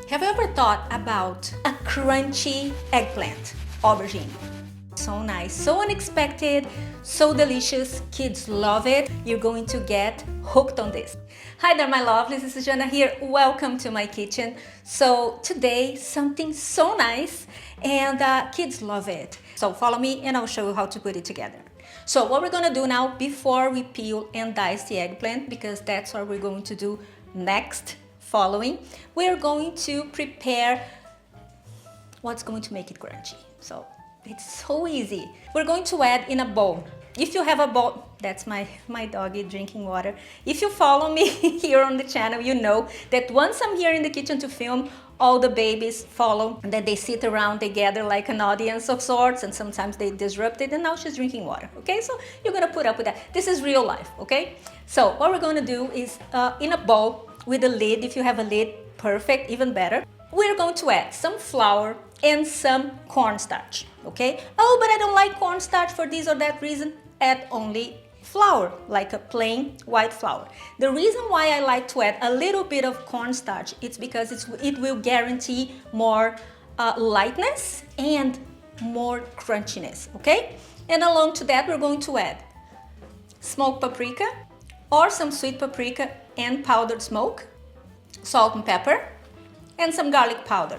Have you ever thought about a crunchy eggplant, aubergine? So nice, so unexpected, so delicious. Kids love it. You're going to get hooked on this. Hi there, my lovelies. This is Jana here. Welcome to my kitchen. So today, something so nice, and kids love it. So follow me and I'll show you how to put it together. So what we're gonna do now, before we peel and dice the eggplant, because that's what we're going to do next, following, we're going to prepare what's going to make it crunchy. So it's so easy. We're going to add in a bowl. If you have a bowl, that's my doggy drinking water. If you follow me here on the channel, you know that once I'm here in the kitchen to film, all the babies follow, and then they sit around, they gather like an audience of sorts, and sometimes they disrupt it, and now she's drinking water, okay? So you're gonna put up with that. This is real life, okay? So what we're gonna do is, in a bowl with a lid, if you have a lid, perfect, even better, we're going to add some flour and some cornstarch, okay? Oh, but I don't like cornstarch for this or that reason. Add only flour, like a plain white flour. The reason why I like to add a little bit of cornstarch, it's because it will guarantee more lightness and more crunchiness, okay? And along to that, we're going to add smoked paprika or some sweet paprika and powdered smoke, salt and pepper, and some garlic powder.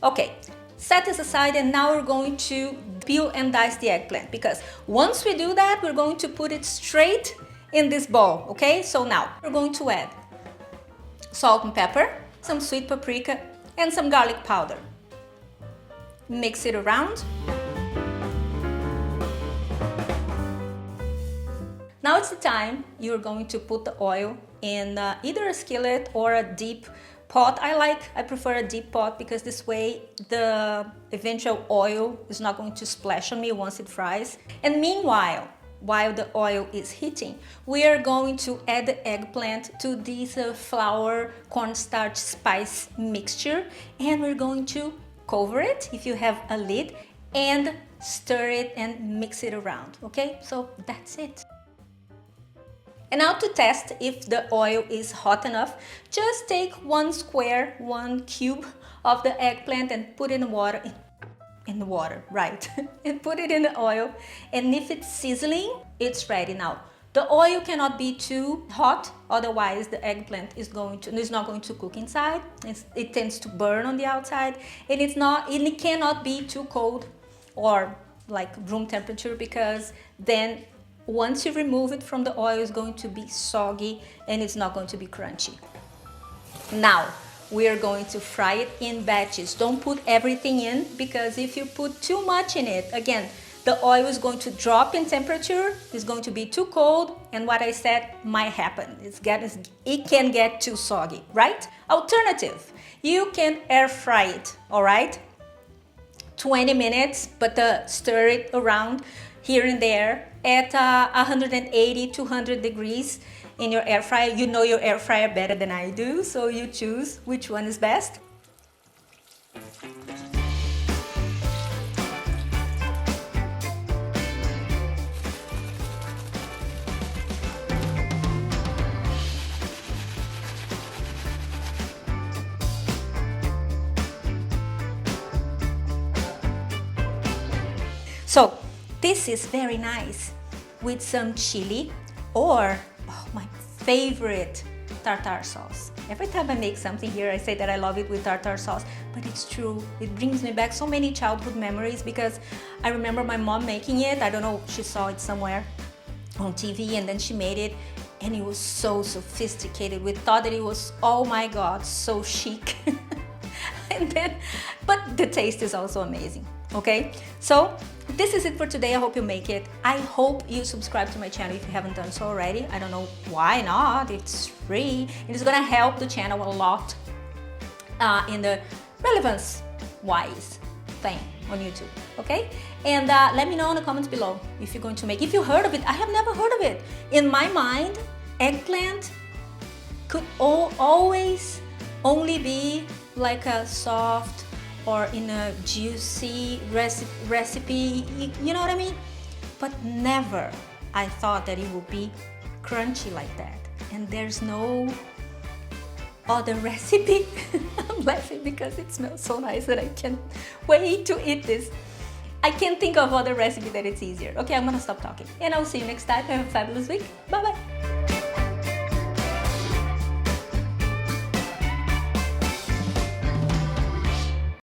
Okay, set this aside, and now we're going to peel and dice the eggplant, because once we do that, we're going to put it straight in this bowl, okay? So now we're going to add salt and pepper, some sweet paprika, and some garlic powder. Mix it around. Now it's the time you're going to put the oil in either a skillet or a deep pot. I prefer a deep pot, because this way the eventual oil is not going to splash on me once it fries. And meanwhile, while the oil is heating, we are going to add the eggplant to this flour cornstarch spice mixture, and we're going to cover it if you have a lid and stir it and mix it around, okay? So that's it. And now to test if the oil is hot enough, just take one cube of the eggplant and put in the water, right? And put it in the oil. And if it's sizzling, it's ready now. The oil cannot be too hot, otherwise the eggplant is not going to cook inside. It tends to burn on the outside, and it cannot be too cold or like room temperature, because then once you remove it from the oil, it's going to be soggy and it's not going to be crunchy. Now, we are going to fry it in batches. Don't put everything in, because if you put too much in it, again, the oil is going to drop in temperature, it's going to be too cold, and what I said might happen. It can get too soggy, right? Alternative, you can air fry it, all right? 20 minutes, but stir it around here and there at 180, 200 degrees in your air fryer. You know your air fryer better than I do, so you choose which one is best. So this is very nice with some chili or, oh, my favorite, tartar sauce. Every time I make something here, I say that I love it with tartar sauce, but it's true. It brings me back so many childhood memories, because I remember my mom making it. I don't know, she saw it somewhere on TV, and then she made it, and it was so sophisticated. We thought that it was, oh my God, so chic. But the taste is also amazing, okay? So this is it for today. I hope you make it. I hope you subscribe to my channel if you haven't done so already. I don't know why not. It's free. It is gonna help the channel a lot in the relevance-wise thing on YouTube, okay? And let me know in the comments below if you're going to make. If you heard of it, I have never heard of it. In my mind, eggplant could always only be like a soft or in a juicy recipe, you know what I mean? But never I thought that it would be crunchy like that. And there's no other recipe. I'm laughing because it smells so nice and I can't wait to eat this. I can't think of other recipe that it's easier. Okay, I'm gonna stop talking and I'll see you next time. Have a fabulous week. Bye bye.